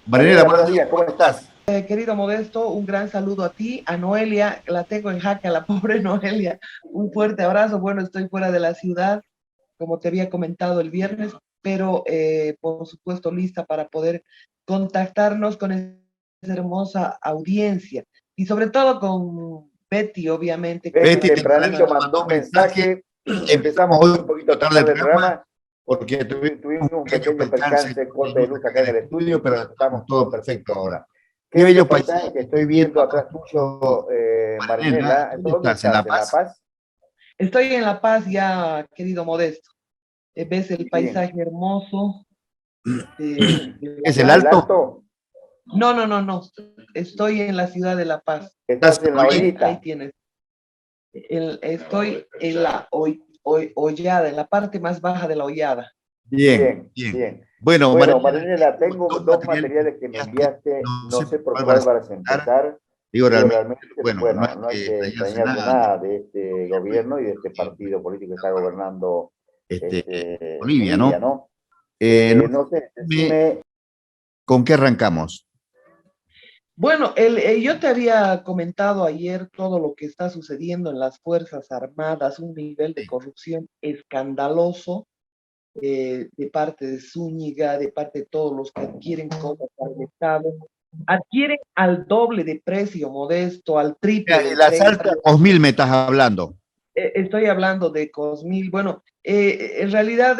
Marinela, Mariela, buenos buenos días, días, ¿cómo ¿cómo estás? estás? Querido Modesto, un gran saludo a ti, a Noelia, la tengo en jaque, a la pobre Noelia, un fuerte abrazo. Bueno, estoy fuera de la ciudad, como te había comentado el viernes, pero por supuesto lista para poder contactarnos con esa hermosa audiencia y sobre todo con Betty, obviamente, que es Betty una Betty tempranito persona. tempranito mandó mandó un un mensaje. mensaje. Empezamos Empezamos hoy hoy un un poquito poquito tarde el tarde el programa programa porque porque tuvimos tuvimos un un pequeño pequeño percance percance, de corte de luz luz acá acá en en el el estudio, estudio, pero pero estamos estamos todo todo perfecto perfecto ahora. ahora. Qué Qué bello bello paisaje paisaje que que estoy estoy viendo viendo atrás atrás tuyo, tuyo, Marinela. Marinela. ¿Dónde ¿Dónde estás? ¿En La estás? ¿En La Paz? Paz? Estoy en La Paz ya, querido Modesto. Ves el Bien. paisaje hermoso de La ¿Es el Paz. ¿El Alto? Alto? No, no, no, no. Estoy en la ciudad de La Paz. ¿Estás ¿Estás en en la la Ahí orillita? tienes. Estoy en la hollada, en la parte más baja de la hollada. Bien, Bien, bien. bien. Bueno, Bueno, Marinela, Marinela, tengo tengo dos dos materiales que me materiales que me enviaste, enviaste, no no sé sé por por cuál cuál vas a vas a empezar. empezar. Digo, Digo, realmente, realmente, bueno, no hay bueno, no hay que que extrañarse extrañarse nada de nada de este gobierno y de este eh, partido político que está gobernando este, Bolivia, Bolivia, ¿no? ¿no? No No sé, sé decime. con qué arrancamos. Bueno, yo te había comentado ayer todo lo que está sucediendo en las Fuerzas Armadas, un nivel de Sí. corrupción escandaloso de parte de Zúñiga, de parte de todos los que adquieren cosas al Estado. Adquieren al doble de precio, Modesto, al triple del El asalto a precio. 2000 me estás hablando. Estoy hablando de Cosmil. Bueno, en realidad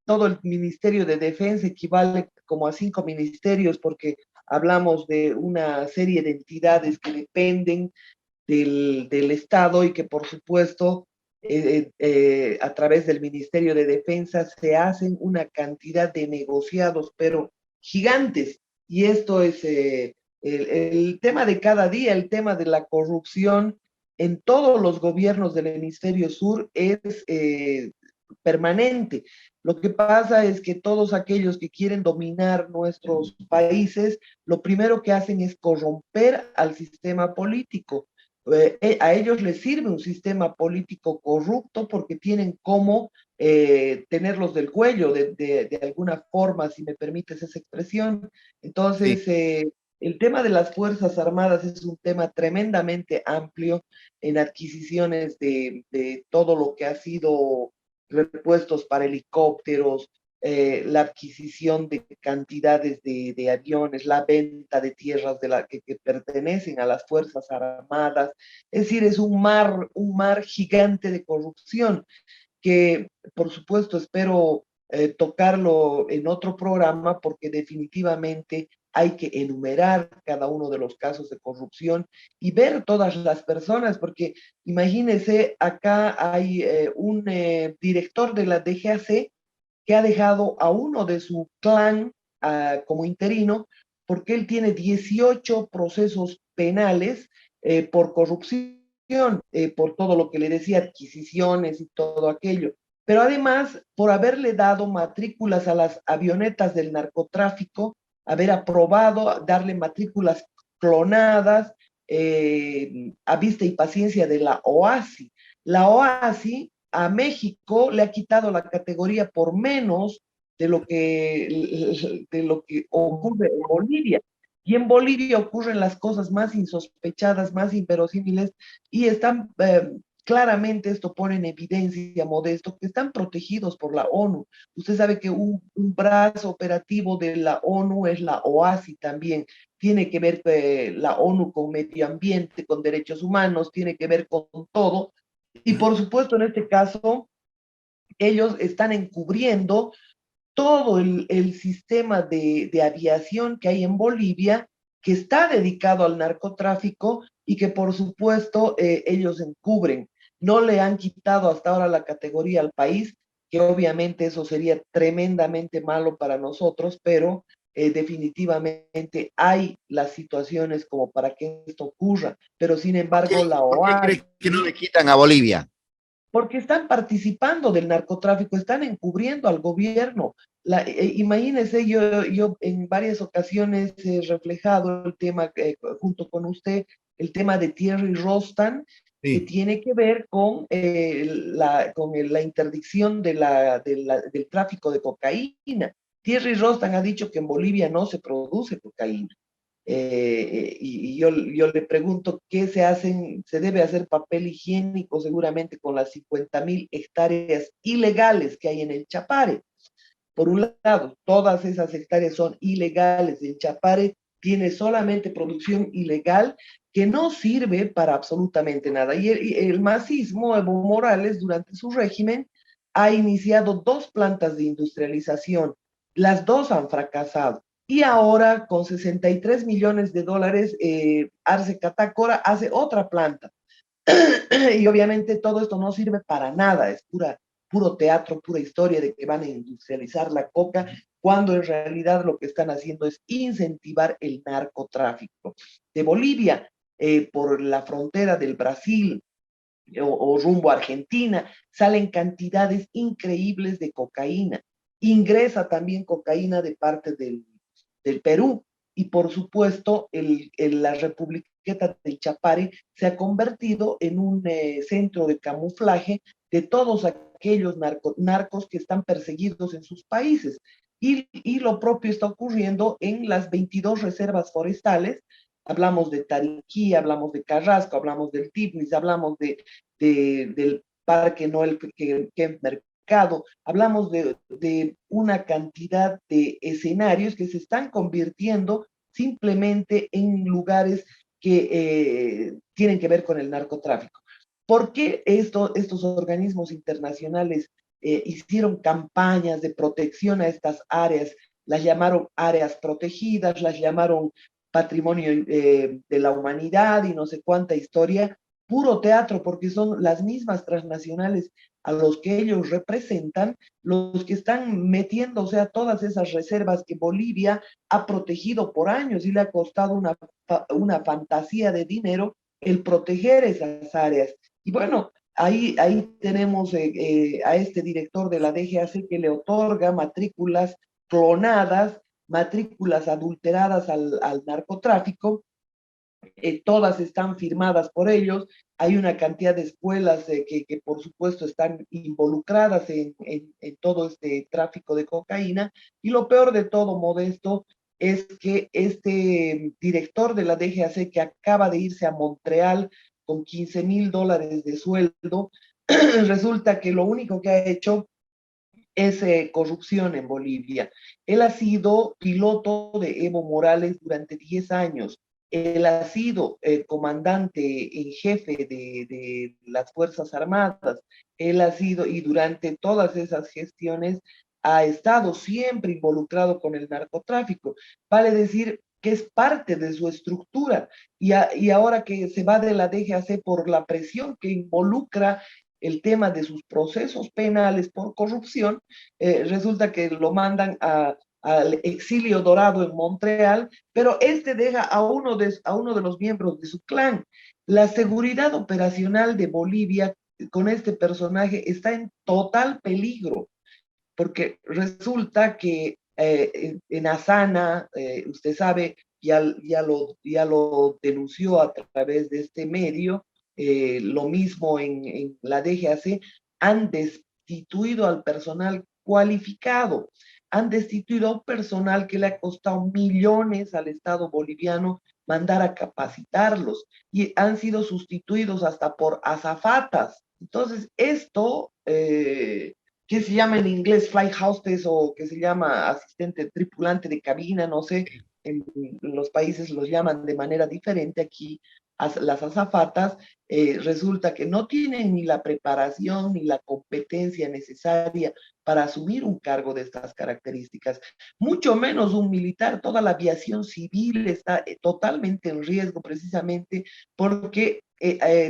todo el Ministerio de Defensa equivale como a 5 ministerios porque hablamos de una serie de entidades que dependen del Estado y que por supuesto a través del Ministerio de Defensa se hacen una cantidad de negociados, pero gigantes. Y esto es el tema de cada día, el tema de la corrupción en todos los gobiernos del hemisferio sur es permanente. Lo que pasa es que todos aquellos que quieren dominar nuestros países, lo primero que hacen es corromper al sistema político. A ellos les sirve un sistema político corrupto porque tienen cómo tenerlos del cuello de alguna forma, si me permites esa expresión. Sí. Entonces, el tema de las Fuerzas Armadas es un tema tremendamente amplio en adquisiciones de todo lo que ha sido repuestos para helicópteros, la adquisición de cantidades de aviones, la venta de tierras que pertenecen a las Fuerzas Armadas. Es decir, es un mar gigante de corrupción que, por supuesto, espero tocarlo en otro programa porque definitivamente hay que enumerar cada uno de los casos de corrupción y ver todas las personas, porque imagínense, acá hay un director de la DGAC que ha dejado a uno de su clan como interino porque él tiene 18 procesos penales por corrupción, por todo lo que le decía, adquisiciones y todo aquello. Pero además, por haberle dado matrículas a las avionetas del narcotráfico, haber aprobado darle matrículas clonadas a vista y paciencia de la OASI. La OASI a México le ha quitado la categoría por menos de lo que ocurre en Bolivia. Y en Bolivia ocurren las cosas más insospechadas, más inverosímiles, y están claramente, esto pone en evidencia, Modesto, que están protegidos por la ONU. Usted sabe que un brazo operativo de la ONU es la OASI también. Tiene que ver la ONU con medio ambiente, con derechos humanos, tiene que ver con todo. Y por supuesto, en este caso, ellos están encubriendo todo el sistema de aviación que hay en Bolivia, que está dedicado al narcotráfico y que por supuesto ellos encubren. No le han quitado hasta ahora la categoría al país, que obviamente eso sería tremendamente malo para nosotros, pero definitivamente hay las situaciones como para que esto ocurra. Pero sin embargo, la ¿Por qué OAS, crees que no le quitan a Bolivia? porque están participando del narcotráfico, están encubriendo al gobierno. Imagínese, yo en varias ocasiones he reflejado el tema junto con usted, el tema de Thierry Rostan, que Sí. tiene que ver con la interdicción del tráfico de cocaína. Thierry Rostan ha dicho que en Bolivia no se produce cocaína. Y yo le pregunto qué se hacen, se debe hacer papel higiénico seguramente con las 50.000 hectáreas ilegales que hay en el Chapare. Por un lado, todas esas hectáreas son ilegales. El Chapare tiene solamente producción ilegal que no sirve para absolutamente nada. Y el masismo, Evo Morales, durante su régimen, ha iniciado 2 plantas de industrialización. Las 2 han fracasado. Y ahora, con 63 millones de dólares, Arce Catacora hace otra planta. Y obviamente todo esto no sirve para nada, es puro teatro, pura historia de que van a industrializar la coca, cuando en realidad lo que están haciendo es incentivar el narcotráfico. De Bolivia, por la frontera del Brasil o rumbo a Argentina, salen cantidades increíbles de cocaína. Ingresa también cocaína de parte del Perú, y por supuesto la Republiqueta del Chapare se ha convertido en un centro de camuflaje de todos aquellos narcos que están perseguidos en sus países. Y lo propio está ocurriendo en las 22 reservas forestales. Hablamos de Tariquí, hablamos de Carrasco, hablamos del Tigris, hablamos del Parque Noel Kempner Mercado, hablamos de una cantidad de escenarios que se están convirtiendo simplemente en lugares que tienen que ver con el narcotráfico. ¿Por qué estos organismos internacionales hicieron campañas de protección a estas áreas? Las llamaron áreas protegidas, las llamaron patrimonio de la humanidad y no sé cuánta historia. Puro teatro, porque son las mismas transnacionales a los que ellos representan, los que están metiéndose a todas esas reservas que Bolivia ha protegido por años y le ha costado una fantasía de dinero el proteger esas áreas. Y bueno, ahí tenemos a este director de la DGAC que le otorga matrículas clonadas, matrículas adulteradas al narcotráfico. Todas están firmadas por ellos. Hay una cantidad de escuelas que por supuesto están involucradas en todo este tráfico de cocaína. Y lo peor de todo, Modesto, es que este director de la DGAC, que acaba de irse a Montreal con $15,000 de sueldo, resulta que lo único que ha hecho es corrupción en Bolivia. Él ha sido piloto de Evo Morales durante 10 años. Él ha sido comandante en jefe de las Fuerzas Armadas. Él ha sido, y durante todas esas gestiones, ha estado siempre involucrado con el narcotráfico. Vale decir que es parte de su estructura. Y ahora que se va de la DGAC por la presión que involucra el tema de sus procesos penales por corrupción, resulta que lo mandan al exilio dorado en Montreal, pero este deja a uno de los miembros de su clan. La seguridad operacional de Bolivia con este personaje está en total peligro, porque resulta que en Asana, usted sabe, ya lo denunció a través de este medio, lo mismo en la DGAC, han destituido al personal cualificado, han destituido a un personal que le ha costado millones al Estado boliviano mandar a capacitarlos, y han sido sustituidos hasta por azafatas. Entonces, esto que se llama en inglés flight hostess, o que se llama asistente tripulante de cabina, no sé, en los países los llaman de manera diferente. Aquí las azafatas resulta que no tienen ni la preparación ni la competencia necesaria para asumir un cargo de estas características, mucho menos un militar. Toda la aviación civil está totalmente en riesgo, precisamente porque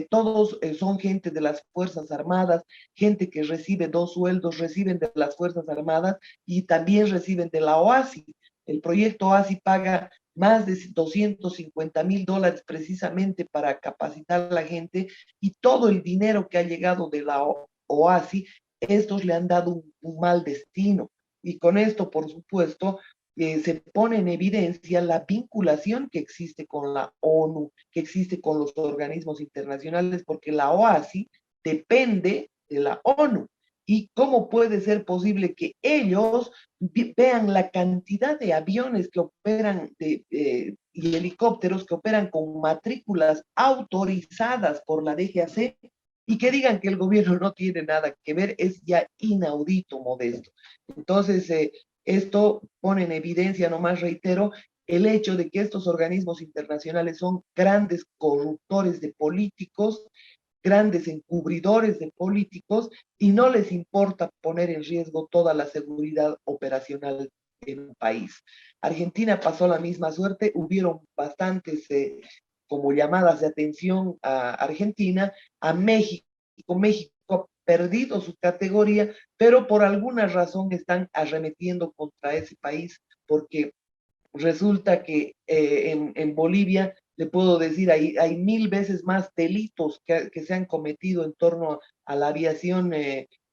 todos son gente de las Fuerzas Armadas, gente que recibe 2 sueldos, reciben de las Fuerzas Armadas y también reciben de la OASI. El proyecto OASI paga más de $250,000 precisamente para capacitar a la gente, y todo el dinero que ha llegado de la OASI, estos le han dado un mal destino. Y con esto, por supuesto, se pone en evidencia la vinculación que existe con la ONU, que existe con los organismos internacionales, porque la OASI depende de la ONU. y cómo puede ser posible que ellos vean la cantidad de aviones que operan y helicópteros que operan con matrículas autorizadas por la DGAC y que digan que el gobierno no tiene nada que ver, es ya inaudito, Modesto. Entonces, esto pone en evidencia, nomás reitero, el hecho de que estos organismos internacionales son grandes corruptores de políticos, grandes encubridores de políticos y no les importa poner en riesgo toda la seguridad operacional en un país. Argentina pasó la misma suerte, hubieron bastantes como llamadas de atención a Argentina, a México. México ha perdido su categoría, pero por alguna razón están arremetiendo contra ese país porque resulta que en Bolivia, le puedo decir, hay 1000 veces más delitos que se han cometido en torno a la aviación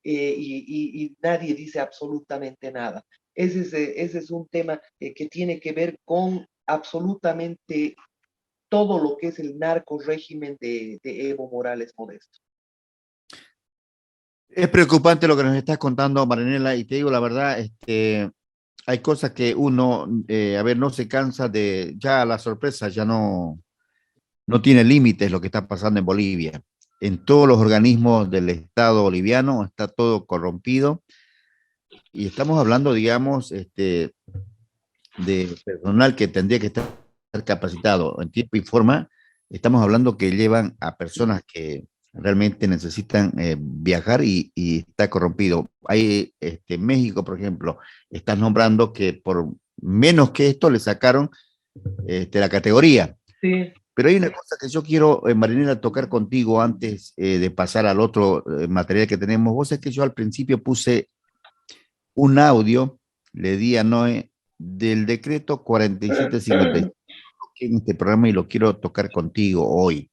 y nadie dice absolutamente nada. Ese es un tema que tiene que ver con absolutamente todo lo que es el narco régimen de Evo Morales Modesto. Es preocupante lo que nos estás contando, Marinela, y te digo la verdad, hay cosas que uno, no se cansa de, ya la sorpresa ya no tiene límites lo que está pasando en Bolivia. En todos los organismos del Estado boliviano está todo corrompido y estamos hablando, digamos, de personal que tendría que estar capacitado en tiempo y forma. Estamos hablando que llevan a personas que realmente necesitan viajar y está corrompido. Hay México, por ejemplo, estás nombrando que por menos que esto le sacaron la categoría. Sí. Pero hay una cosa que yo quiero, Marinela, tocar contigo antes de pasar al otro material que tenemos. Vos sabés que yo al principio puse un audio, le di a Noé, del decreto 4755 en este programa y lo quiero tocar contigo hoy.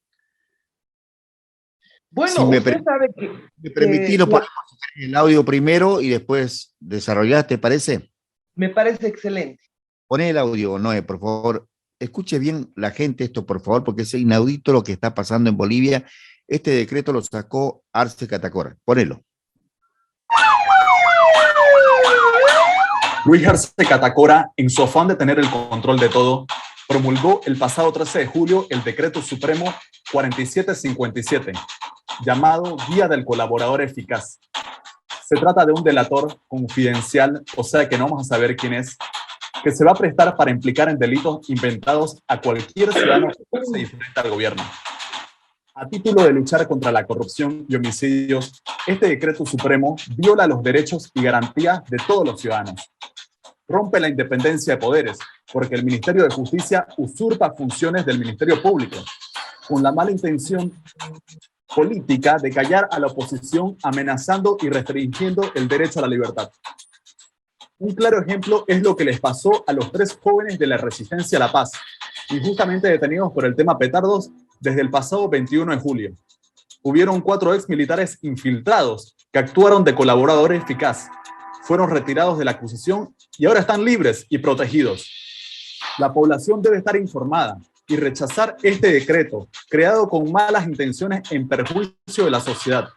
Si Bueno, usted sabe me permitís, lo podemos tocar en el audio primero y después desarrollar, ¿te parece? me parece excelente. Poné el audio, Noé, por favor. Escuche bien la gente esto, por favor, porque es inaudito lo que está pasando en Bolivia. Este decreto lo sacó Arce Catacora. Ponelo. Luis Arce Catacora, en su afán de tener el control de todo, promulgó el pasado 13 de julio el Decreto Supremo 4757, llamado Guía del Colaborador Eficaz. Se trata de un delator confidencial, o sea que no vamos a saber quién es, que se va a prestar para implicar en delitos inventados a cualquier ciudadano que se enfrenta al gobierno. A título de luchar contra la corrupción y homicidios, este decreto supremo viola los derechos y garantías de todos los ciudadanos. Rompe la independencia de poderes, porque el Ministerio de Justicia usurpa funciones del Ministerio Público, con la mala intención política de callar a la oposición, amenazando y restringiendo el derecho a la libertad. Un claro ejemplo es lo que les pasó a los 3 jóvenes de la Resistencia a la Paz, injustamente detenidos por el tema petardos desde el pasado 21 de julio. Hubieron 4 exmilitares infiltrados que actuaron de colaborador eficaz. Fueron retirados de la acusación y ahora están libres y protegidos. La población debe estar informada y rechazar este decreto, creado con malas intenciones en perjuicio de la sociedad.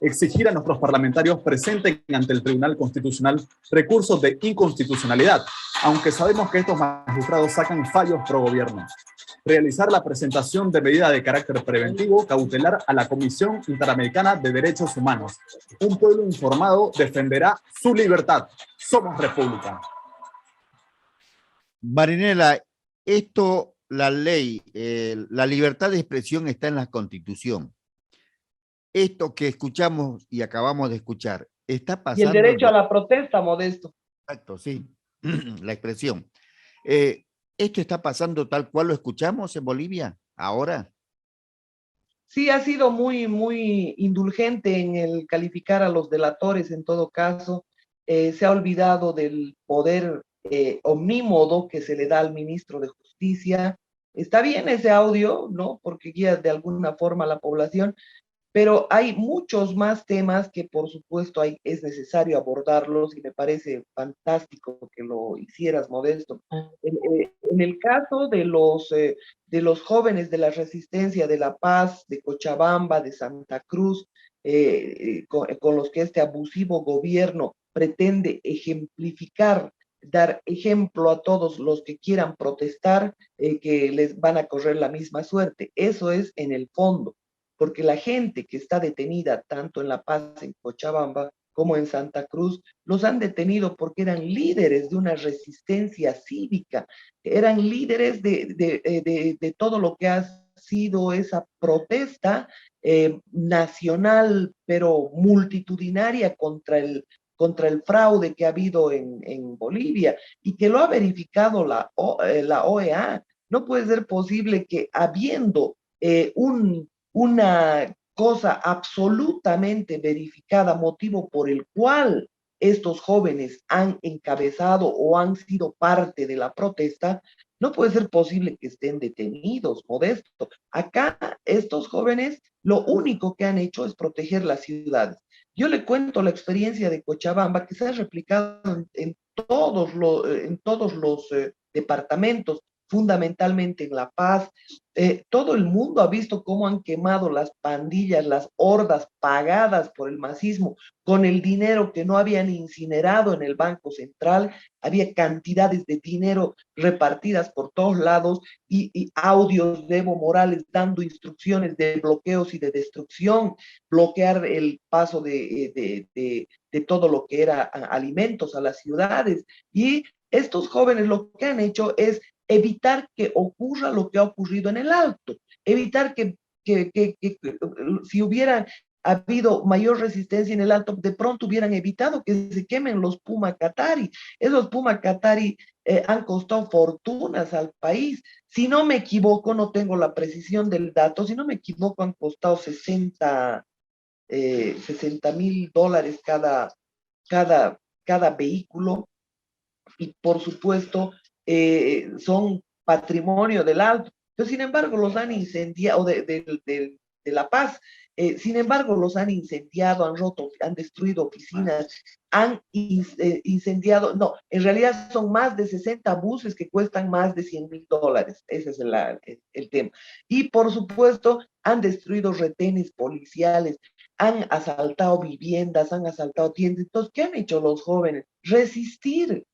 Exigir a nuestros parlamentarios presenten ante el Tribunal Constitucional recursos de inconstitucionalidad, aunque sabemos que estos magistrados sacan fallos pro gobierno. Realizar la presentación de medida de carácter preventivo cautelar a la Comisión Interamericana de Derechos Humanos. Un pueblo informado defenderá su libertad. Somos república. Marinela, esto, la ley, la libertad de expresión está en la Constitución. Esto que escuchamos y acabamos de escuchar, está pasando... Y el derecho a la protesta, Modesto. Exacto, sí, la expresión. ¿Esto está pasando tal cual lo escuchamos en Bolivia ahora? Sí, ha sido muy indulgente en el calificar a los delatores en todo caso. Se ha olvidado del poder omnímodo que se le da al ministro de Justicia. Está bien ese audio, ¿no? Porque guía de alguna forma a la población, pero hay muchos más temas que por supuesto es necesario abordarlos y me parece fantástico que lo hicieras, Modesto. En el caso de los jóvenes de la Resistencia, de La Paz, de Cochabamba, de Santa Cruz, con los que este abusivo gobierno pretende ejemplificar, dar ejemplo a todos los que quieran protestar, que les van a correr la misma suerte. Eso es en el fondo, porque la gente que está detenida tanto en La Paz, en Cochabamba, como en Santa Cruz, los han detenido porque eran líderes de una resistencia cívica, eran líderes de todo lo que ha sido esa protesta nacional, pero multitudinaria contra el fraude que ha habido en Bolivia y que lo ha verificado la OEA. No puede ser posible que habiendo una cosa absolutamente verificada, motivo por el cual estos jóvenes han encabezado o han sido parte de la protesta, no puede ser posible que estén detenidos, Modesto. Acá estos jóvenes lo único que han hecho es proteger las ciudades. Yo le cuento la experiencia de Cochabamba que se ha replicado en todos los departamentos, fundamentalmente en La Paz. Todo el mundo ha visto cómo han quemado las pandillas, las hordas pagadas por el masismo con el dinero que no habían incinerado en el Banco Central. Había cantidades de dinero repartidas por todos lados y audios de Evo Morales dando instrucciones de bloqueos y de destrucción, bloquear el paso de todo lo que era alimentos a las ciudades. Y estos jóvenes lo que han hecho es evitar que ocurra lo que ha ocurrido en el Alto, evitar que si hubiera habido mayor resistencia en el Alto, de pronto hubieran evitado que se quemen los Puma Katari. Esos Puma Katari han costado fortunas al país. Si no me equivoco, no tengo la precisión del dato, si no me equivoco, han costado 60.000 dólares cada vehículo y por supuesto son patrimonio del Alto. Pero sin embargo los han incendiado, de La Paz, sin embargo los han incendiado, han roto, han destruido oficinas, han incendiado, no, en realidad son más de 60 buses que cuestan más de 100.000 dólares, ese es el tema. Y por supuesto han destruido retenes policiales, han asaltado viviendas, han asaltado tiendas. Entonces, ¿qué han hecho los jóvenes? Resistir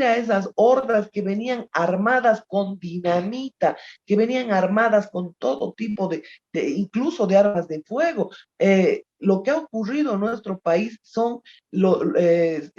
a esas hordas que venían armadas con dinamita, que venían armadas con todo tipo incluso de armas de fuego. Lo que ha ocurrido en nuestro país son que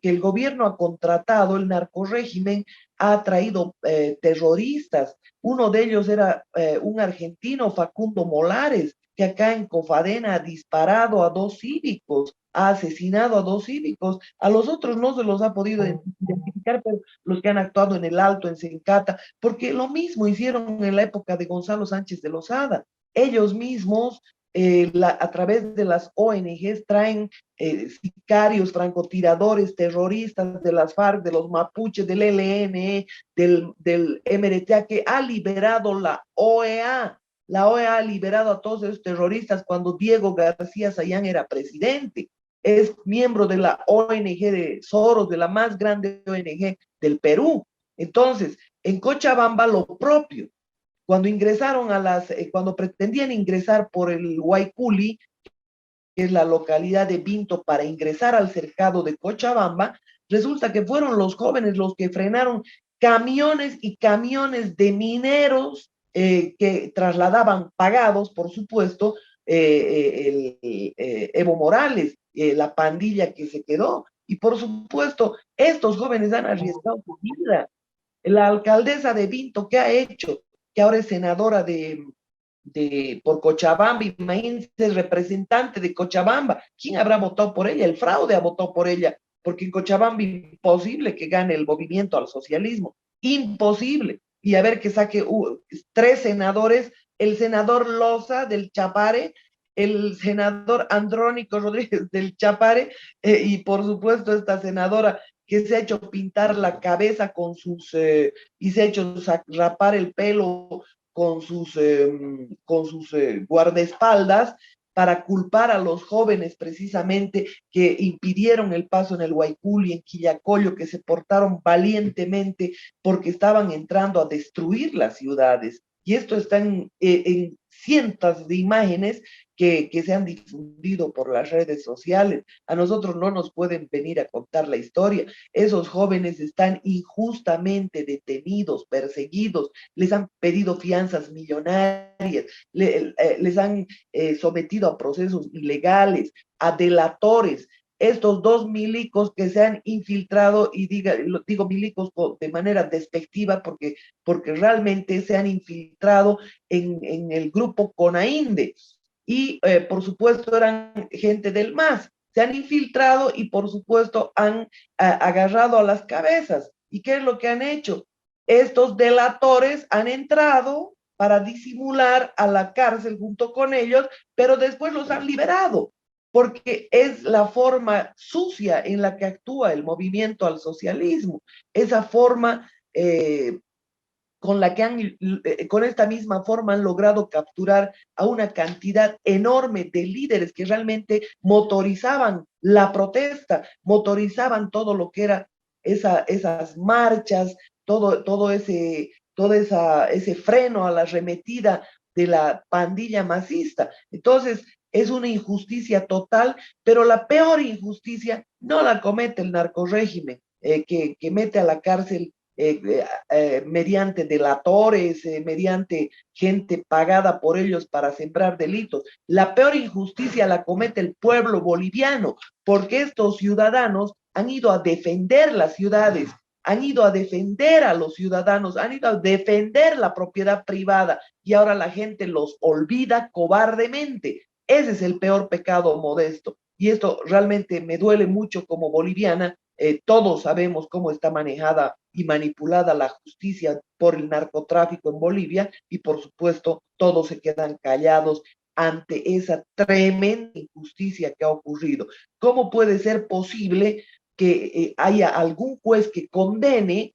el gobierno ha contratado, el narcorrégimen ha traído terroristas. Uno de ellos era un argentino, Facundo Molares, que acá en Cofadena ha disparado a 2 cívicos, ha asesinado a 2 cívicos, a los otros no se los ha podido identificar, pero los que han actuado en el Alto, en Sencata, porque lo mismo hicieron en la época de Gonzalo Sánchez de Lozada. Ellos mismos, a través de las ONGs, traen sicarios, francotiradores, terroristas de las FARC, de los mapuches, del ELN, del MRTA, que ha liberado la OEA. La OEA ha liberado a todos esos terroristas cuando Diego García Sayán era presidente. Es miembro de la ONG de Soros, de la más grande ONG del Perú. Entonces, en Cochabamba lo propio. Cuando ingresaron cuando pretendían ingresar por el Huayculi, que es la localidad de Vinto, para ingresar al cercado de Cochabamba, resulta que fueron los jóvenes los que frenaron camiones y camiones de mineros que trasladaban pagados, por supuesto, Evo Morales, la pandilla que se quedó. Y por supuesto, estos jóvenes han arriesgado su vida. La alcaldesa de Vinto, ¿qué ha hecho? Que ahora es senadora por Cochabamba, imagínense, es representante de Cochabamba. ¿Quién habrá votado por ella? El fraude ha votado por ella, porque en Cochabamba imposible que gane el movimiento al socialismo. Imposible. Y a ver que saque 3 senadores, el senador Loza del Chapare, el senador Andrónico Rodríguez del Chapare, y por supuesto esta senadora que se ha hecho pintar la cabeza y se ha hecho rapar el pelo con sus guardaespaldas para culpar a los jóvenes precisamente que impidieron el paso en el Huaycul y en Quillacollo, que se portaron valientemente porque estaban entrando a destruir las ciudades. y esto está en cientos de imágenes que se han difundido por las redes sociales. A nosotros no nos pueden venir a contar la historia. Esos jóvenes están injustamente detenidos, perseguidos, les han pedido fianzas millonarias, les han sometido a procesos ilegales, a delatores. Estos dos milicos que se han infiltrado, y digo milicos de manera despectiva porque realmente se han infiltrado en el grupo CONAINDE, y por supuesto eran gente del MAS, se han infiltrado y por supuesto han agarrado a las cabezas. ¿Y qué es lo que han hecho? Estos delatores han entrado para disimular a la cárcel junto con ellos, pero después los han liberado, porque es la forma sucia en la que actúa el movimiento al socialismo, esa forma con esta misma forma han logrado capturar a una cantidad enorme de líderes que realmente motorizaban la protesta, motorizaban todo lo que era esas marchas, todo ese freno a la arremetida de la pandilla masista. Entonces, es una injusticia total, pero la peor injusticia no la comete el narcorrégimen, que mete a la cárcel mediante delatores, mediante gente pagada por ellos para sembrar delitos. La peor injusticia la comete el pueblo boliviano, porque estos ciudadanos han ido a defender las ciudades, han ido a defender a los ciudadanos, han ido a defender la propiedad privada, y ahora la gente los olvida cobardemente. Ese es el peor pecado, Modesto. Y esto realmente me duele mucho como boliviana. Todos sabemos cómo está manejada y manipulada la justicia por el narcotráfico en Bolivia, y por supuesto todos se quedan callados ante esa tremenda injusticia que ha ocurrido. ¿Cómo puede ser posible que haya algún juez que condene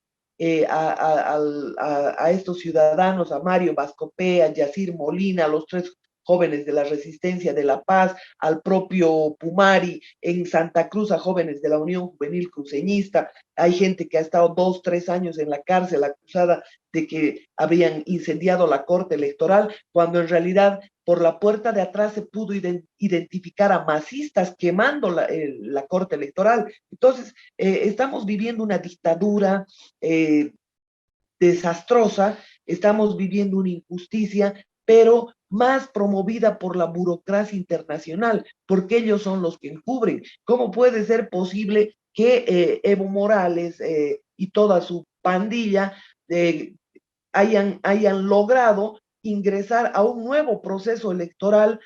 a estos ciudadanos, a Mario Bascopea, a Yacir Molina, a los tres jóvenes de la Resistencia de la Paz, al propio Pumari, en Santa Cruz a jóvenes de la Unión Juvenil Cruceñista? Hay gente que ha estado 2, 3 años en la cárcel acusada de que habrían incendiado la Corte Electoral, cuando en realidad por la puerta de atrás se pudo identificar a masistas quemando la Corte Electoral. Entonces, estamos viviendo una dictadura desastrosa, estamos viviendo una injusticia, pero más promovida por la burocracia internacional, porque ellos son los que encubren. ¿Cómo puede ser posible que Evo Morales y toda su pandilla hayan logrado ingresar a un nuevo proceso electoral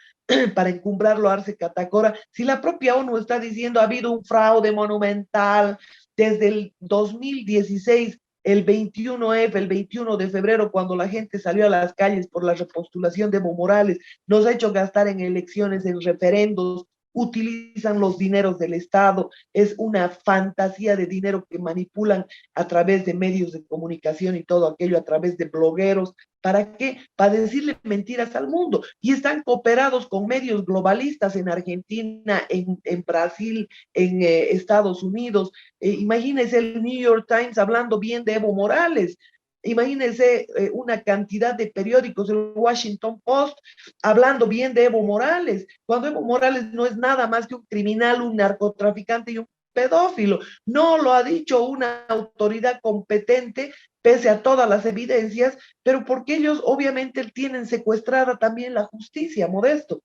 para encumbrarlo a Arce Catacora, si la propia ONU está diciendo ha habido un fraude monumental desde el 2016, el 21F, el 21 de febrero, cuando la gente salió a las calles por la repostulación de Evo Morales, nos ha hecho gastar en elecciones, en referendos, utilizan los dineros del Estado, es una fantasía de dinero que manipulan a través de medios de comunicación y todo aquello, a través de blogueros. ¿Para qué? Para decirle mentiras al mundo. Y están cooperados con medios globalistas en Argentina, en Brasil, en Estados Unidos. Imagínense el New York Times hablando bien de Evo Morales. Imagínense una cantidad de periódicos, el Washington Post, hablando bien de Evo Morales, cuando Evo Morales no es nada más que un criminal, un narcotraficante y un pedófilo. No lo ha dicho una autoridad competente, pese a todas las evidencias, pero porque ellos obviamente tienen secuestrada también la justicia, Modesto.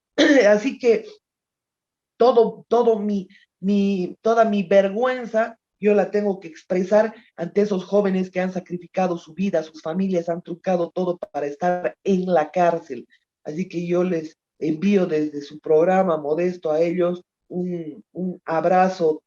Así que toda mi vergüenza yo la tengo que expresar ante esos jóvenes que han sacrificado su vida, sus familias han truncado todo para estar en la cárcel. Así que yo les envío desde su programa, Modesto, a ellos un abrazo,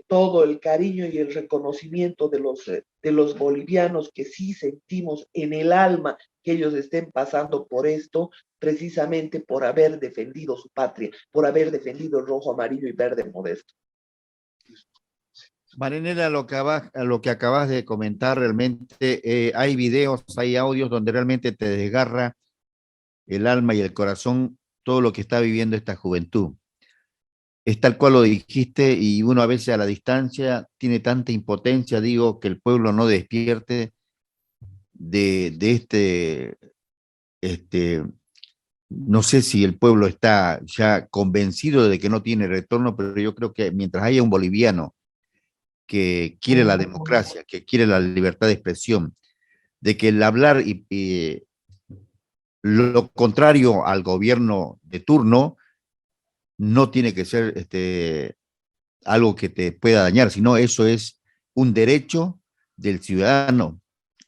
todo el cariño y el reconocimiento de los bolivianos, que sí sentimos en el alma que ellos estén pasando por esto, precisamente por haber defendido su patria, por haber defendido el rojo, amarillo y verde, Modesto. Marianela, lo que acabas de comentar, realmente hay videos, hay audios donde realmente te desgarra el alma y el corazón todo lo que está viviendo esta juventud. Es tal cual lo dijiste, y uno a veces a la distancia tiene tanta impotencia, digo, que el pueblo no despierte de no sé si el pueblo está ya convencido de que no tiene retorno, pero yo creo que mientras haya un boliviano que quiere la democracia, que quiere la libertad de expresión, de que el hablar y lo contrario al gobierno de turno no tiene que ser algo que te pueda dañar, sino eso es un derecho del ciudadano.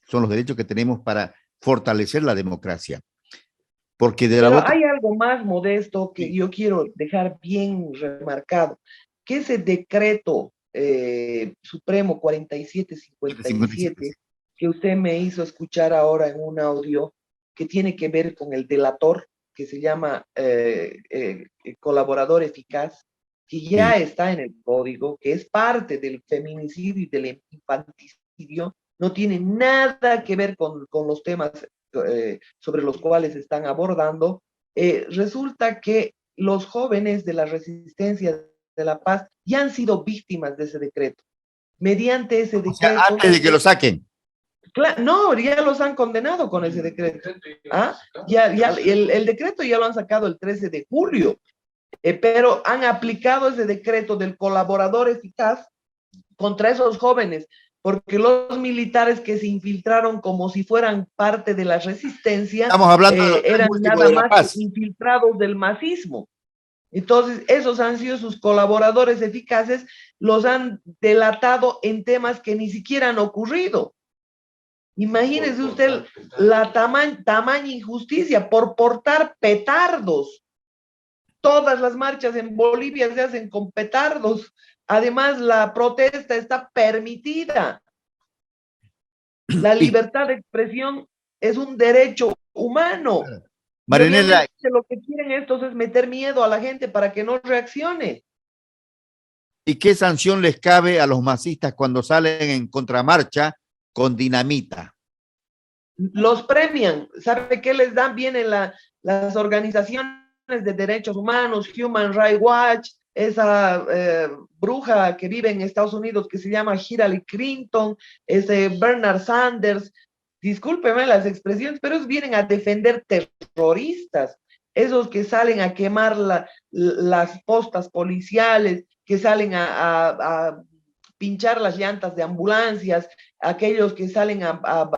Son los derechos que tenemos para fortalecer la democracia. Porque de la Pero boca... hay algo más modesto que yo quiero dejar bien remarcado, que ese decreto Supremo 4757 que usted me hizo escuchar ahora en un audio que tiene que ver con el delator, que se llama colaborador eficaz, que ya está en el código, que es parte del feminicidio y del infanticidio, no tiene nada que ver con los temas sobre los cuales están abordando. Resulta que los jóvenes de la resistencia de la paz ya han sido víctimas de ese decreto. Mediante ese decreto... O sea, antes de que lo saquen. No, ya los han condenado con ese decreto. ¿Ah? El decreto ya lo han sacado el 13 de julio, pero han aplicado ese decreto del colaborador eficaz contra esos jóvenes, porque los militares que se infiltraron como si fueran parte de la resistencia, estamos hablando de eran nada más que infiltrados del masismo. Entonces, esos han sido sus colaboradores eficaces, los han delatado en temas que ni siquiera han ocurrido. Imagínese usted la tamaña injusticia por portar petardos. Todas las marchas en Bolivia se hacen con petardos. Además, la protesta está permitida. La libertad de expresión es un derecho humano. Marinela, lo que quieren estos es meter miedo a la gente para que no reaccione. ¿y qué sanción les cabe a los masistas cuando salen en contramarcha con dinamita? Los premian. ¿Sabe qué les dan bien en las organizaciones de derechos humanos, Human Rights Watch, esa bruja que vive en Estados Unidos que se llama Hillary Clinton, ese Bernard Sanders? Discúlpeme las expresiones, pero ellos vienen a defender terroristas, esos que salen a quemar las postas policiales, que salen a pinchar las llantas de ambulancias, aquellos que salen a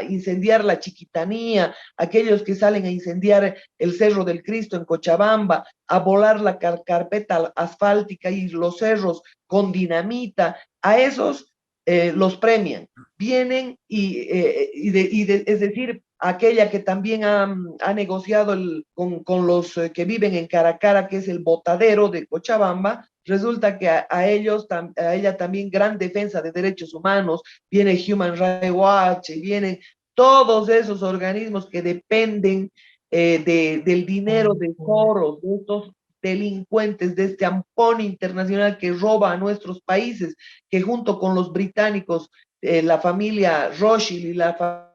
incendiar la Chiquitanía, aquellos que salen a incendiar el Cerro del Cristo en Cochabamba, a volar la carpeta asfáltica y los cerros con dinamita, a esos los premian. Vienen es decir, aquella que también ha negociado con los que viven en Caracara, que es el botadero de Cochabamba, resulta que a ella también gran defensa de derechos humanos, viene Human Rights Watch, vienen todos esos organismos que dependen del dinero de foros, de estos delincuentes, de este ampón internacional que roba a nuestros países, que junto con los británicos, la familia Rothschild y la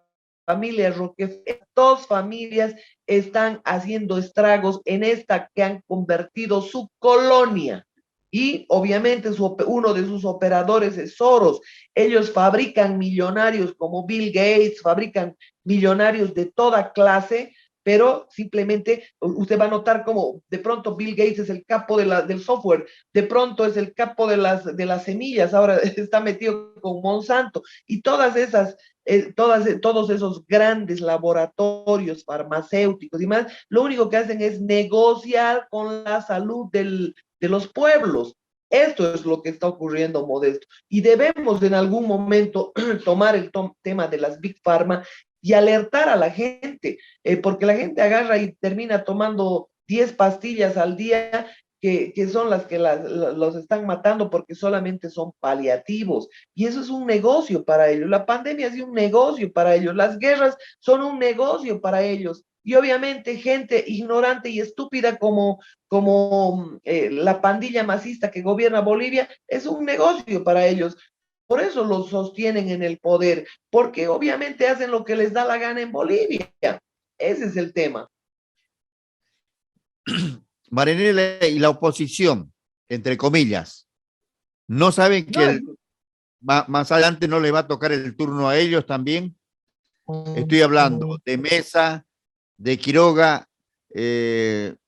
familia Rockefeller, dos familias están haciendo estragos en esta que han convertido su colonia. Y obviamente uno de sus operadores es Soros. Ellos fabrican millonarios como Bill Gates, fabrican millonarios de toda clase, pero simplemente usted va a notar como de pronto Bill Gates es el capo del software, de pronto es el capo de las semillas, ahora está metido con Monsanto, y todas esas, todos esos grandes laboratorios farmacéuticos y más, lo único que hacen es negociar con la salud de los pueblos. Esto es lo que está ocurriendo, Modesto. Y debemos en algún momento tomar el tema de las Big Pharma y alertar a la gente, porque la gente agarra y termina tomando 10 pastillas al día que son las que los están matando porque solamente son paliativos. Y eso es un negocio para ellos. La pandemia es un negocio para ellos. Las guerras son un negocio para ellos. Y obviamente gente ignorante y estúpida como la pandilla masista que gobierna Bolivia es un negocio para ellos. Por eso los sostienen en el poder, porque obviamente hacen lo que les da la gana en Bolivia. Ese es el tema. Marinela y la oposición, entre comillas, ¿no saben que más adelante no le va a tocar el turno a ellos también? Estoy hablando de Mesa, de Quiroga,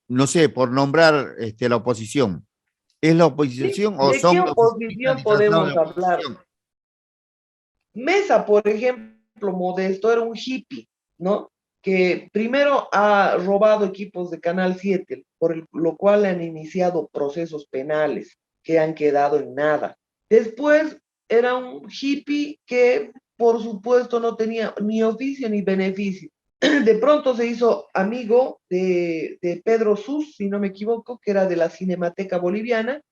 no sé, por nombrar la oposición. ¿Es la Sí, oposición o ¿de qué son los oficialistas oposición disfrazados de podemos hablar? oposición? Mesa, por ejemplo, Modesto era un hippie, ¿no? Que primero ha robado equipos de Canal 7, lo cual le han iniciado procesos penales que han quedado en nada. Después era un hippie que, por supuesto, no tenía ni oficio ni beneficio. De pronto se hizo amigo de Pedro Sus, si no me equivoco, que era de la Cinemateca Boliviana.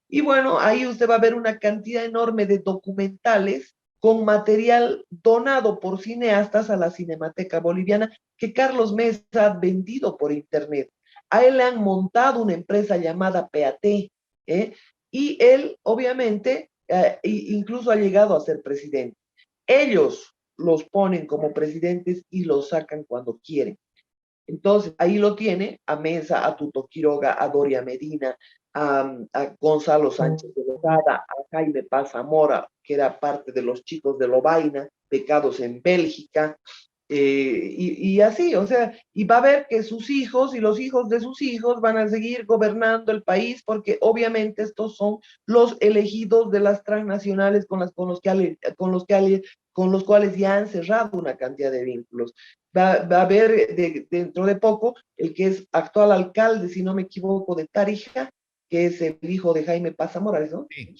Y bueno, ahí usted va a ver una cantidad enorme de documentales con material donado por cineastas a la Cinemateca Boliviana que Carlos Mesa ha vendido por internet. A él le han montado una empresa llamada PAT, ¿eh? Y él, obviamente, incluso ha llegado a ser presidente. Ellos los ponen como presidentes y los sacan cuando quieren. Entonces, ahí lo tiene a Mesa, a Tuto Quiroga, a Doria Medina, a Gonzalo Sánchez de Lozada, a Jaime Paz Zamora, que era parte de los chicos de Lovaina, becados en Bélgica, y así, o sea, y va a ver que sus hijos y los hijos de sus hijos van a seguir gobernando el país porque obviamente estos son los elegidos de las transnacionales con los cuales ya han cerrado una cantidad de vínculos. Va a haber dentro de poco el que es actual alcalde, si no me equivoco, de Tarija, que es el hijo de Jaime Paz Morales, ¿no? Sí.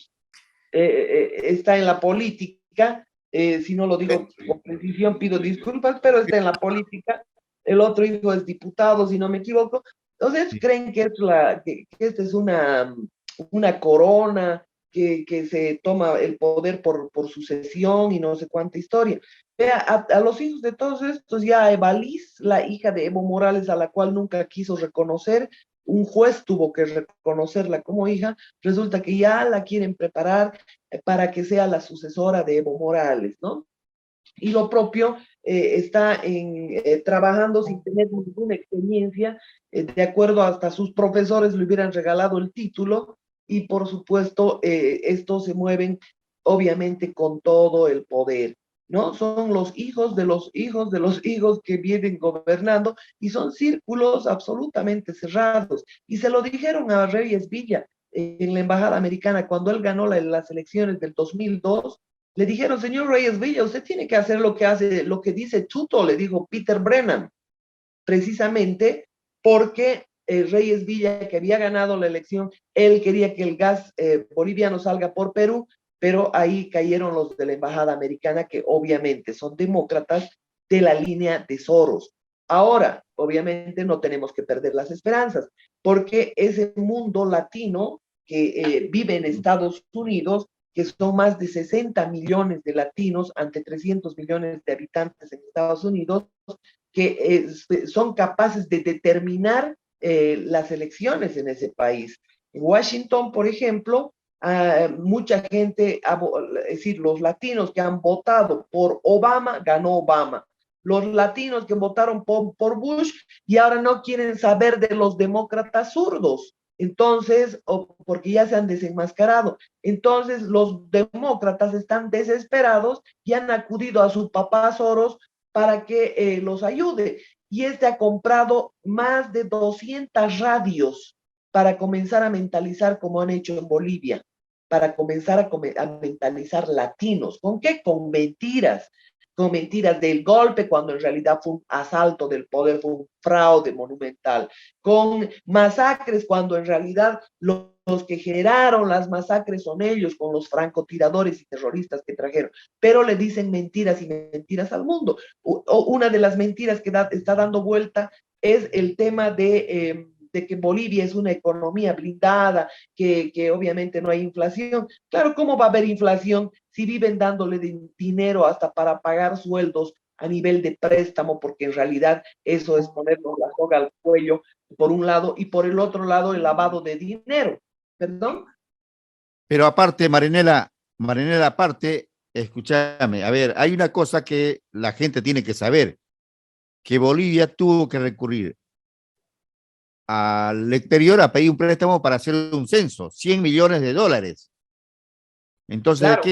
Está en la política, si no lo digo con precisión pido disculpas, pero está en la política. El otro hijo es diputado, si no me equivoco. Entonces Sí. creen que, que esta es una corona, que se toma el poder por sucesión y no sé cuánta historia. Vea, a los hijos de todos estos, ya a Evaliz, la hija de Evo Morales, a la cual nunca quiso reconocer, un juez tuvo que reconocerla como hija, resulta que ya la quieren preparar para que sea la sucesora de Evo Morales, ¿no? Y lo propio está trabajando sin tener ninguna experiencia, de acuerdo hasta sus profesores le hubieran regalado el título y por supuesto estos se mueven obviamente con todo el poder, ¿no? Son los hijos de los hijos de los hijos que vienen gobernando y son círculos absolutamente cerrados. Y se lo dijeron a Reyes Villa en la embajada americana cuando él ganó las elecciones del 2002. Le dijeron, señor Reyes Villa, usted tiene que hacer lo que dice Tuto, le dijo Peter Brennan, precisamente porque Reyes Villa, que había ganado la elección, él quería que el gas boliviano salga por Perú, pero ahí cayeron los de la embajada americana, que obviamente son demócratas de la línea de Soros. Ahora, obviamente no tenemos que perder las esperanzas, porque ese mundo latino que vive en Estados Unidos, que son más de 60 millones de latinos ante 300 millones de habitantes en Estados Unidos, que son capaces de determinar las elecciones en ese país. En Washington, por ejemplo, mucha gente, es decir, los latinos que han votado por Obama, ganó Obama. Los latinos que votaron por Bush y ahora no quieren saber de los demócratas zurdos. Entonces, porque ya se han desenmascarado. Entonces, los demócratas están desesperados y han acudido a su papá Soros para que los ayude. Y este ha comprado más de 200 radios para comenzar a mentalizar como han hecho en Bolivia, para comenzar a mentalizar latinos. ¿Con qué? Con mentiras del golpe, cuando en realidad fue un asalto del poder, fue un fraude monumental, con masacres, cuando en realidad los que generaron las masacres son ellos, con los francotiradores y terroristas que trajeron, pero le dicen mentiras y mentiras al mundo. Una de las mentiras que está dando vuelta es el tema de que Bolivia es una economía blindada, que obviamente no hay inflación. Claro, ¿cómo va a haber inflación si viven dándole dinero hasta para pagar sueldos a nivel de préstamo? Porque en realidad eso es ponernos la soga al cuello por un lado y por el otro lado el lavado de dinero. ¿Perdón? Pero aparte, Marinela, aparte, escúchame, a ver, hay una cosa que la gente tiene que saber, que Bolivia tuvo que recurrir al exterior a pedir un préstamo para hacer un censo, 100 millones de dólares. Entonces, Claro.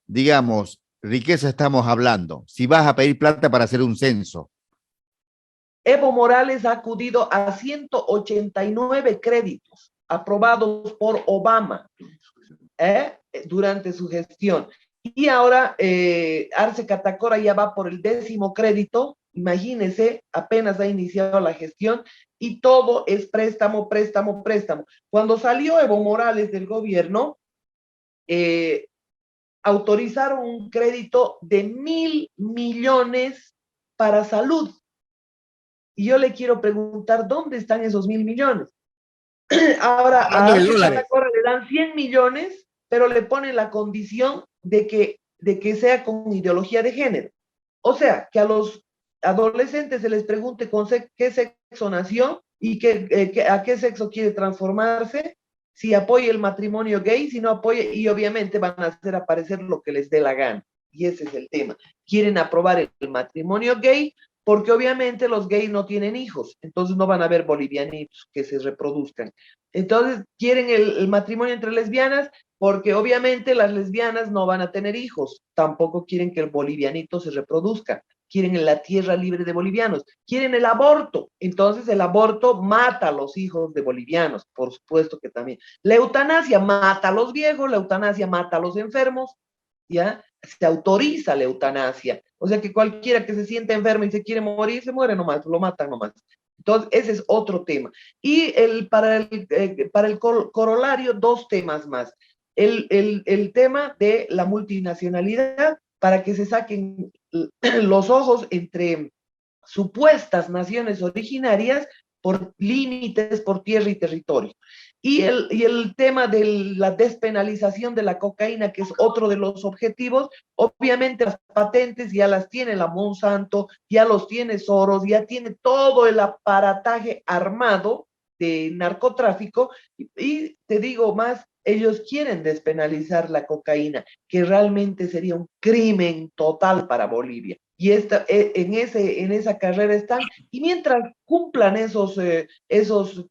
digamos, riqueza estamos hablando? Si vas a pedir plata para hacer un censo. Evo Morales ha acudido a 189 créditos aprobados por Obama durante su gestión. Y ahora Arce Catacora ya va por el 10º crédito. Imagínense, apenas ha iniciado la gestión y todo es préstamo, préstamo, préstamo. Cuando salió Evo Morales del gobierno, autorizaron un crédito de 1.000 millones para salud. Y yo le quiero preguntar, ¿dónde están esos 1.000 millones? Ahora a Arce Catacora le dan 100 millones, pero le ponen la condición de que sea con ideología de género. O sea, que a los adolescentes se les pregunte con qué sexo nació y a qué sexo quiere transformarse, si apoya el matrimonio gay, si no apoya, y obviamente van a hacer aparecer lo que les dé la gana. Y ese es el tema. Quieren aprobar el matrimonio gay porque obviamente los gays no tienen hijos, entonces no van a haber bolivianitos que se reproduzcan. Entonces quieren el matrimonio entre lesbianas porque obviamente las lesbianas no van a tener hijos, tampoco quieren que el bolivianito se reproduzca, quieren la tierra libre de bolivianos, quieren el aborto, entonces el aborto mata a los hijos de bolivianos, por supuesto que también. La eutanasia mata a los viejos, la eutanasia mata a los enfermos, ¿ya? Se autoriza la eutanasia, o sea que cualquiera que se sienta enfermo y se quiere morir, se muere nomás, lo matan nomás. Entonces, ese es otro tema. Y para el corolario, 2 temas más. El tema de la multinacionalidad, para que se saquen los ojos entre supuestas naciones originarias por límites, por tierra y territorio. Y el tema de la despenalización de la cocaína, que es otro de los objetivos, obviamente las patentes ya las tiene la Monsanto, ya los tiene Soros, ya tiene todo el aparataje armado de narcotráfico, y te digo más, ellos quieren despenalizar la cocaína, que realmente sería un crimen total para Bolivia. Y en esa carrera están, y mientras cumplan esos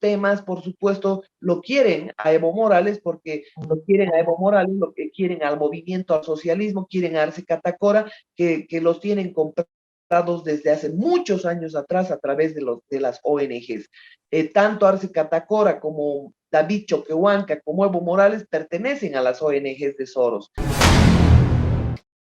temas, por supuesto, lo quieren a Evo Morales, porque lo quieren a Evo Morales, lo que quieren al movimiento, al socialismo, quieren a Arce Catacora, que los tienen comprados desde hace muchos años atrás a través de las ONGs. Tanto Arce Catacora como David Choquehuanca como Evo Morales pertenecen a las ONGs de Soros.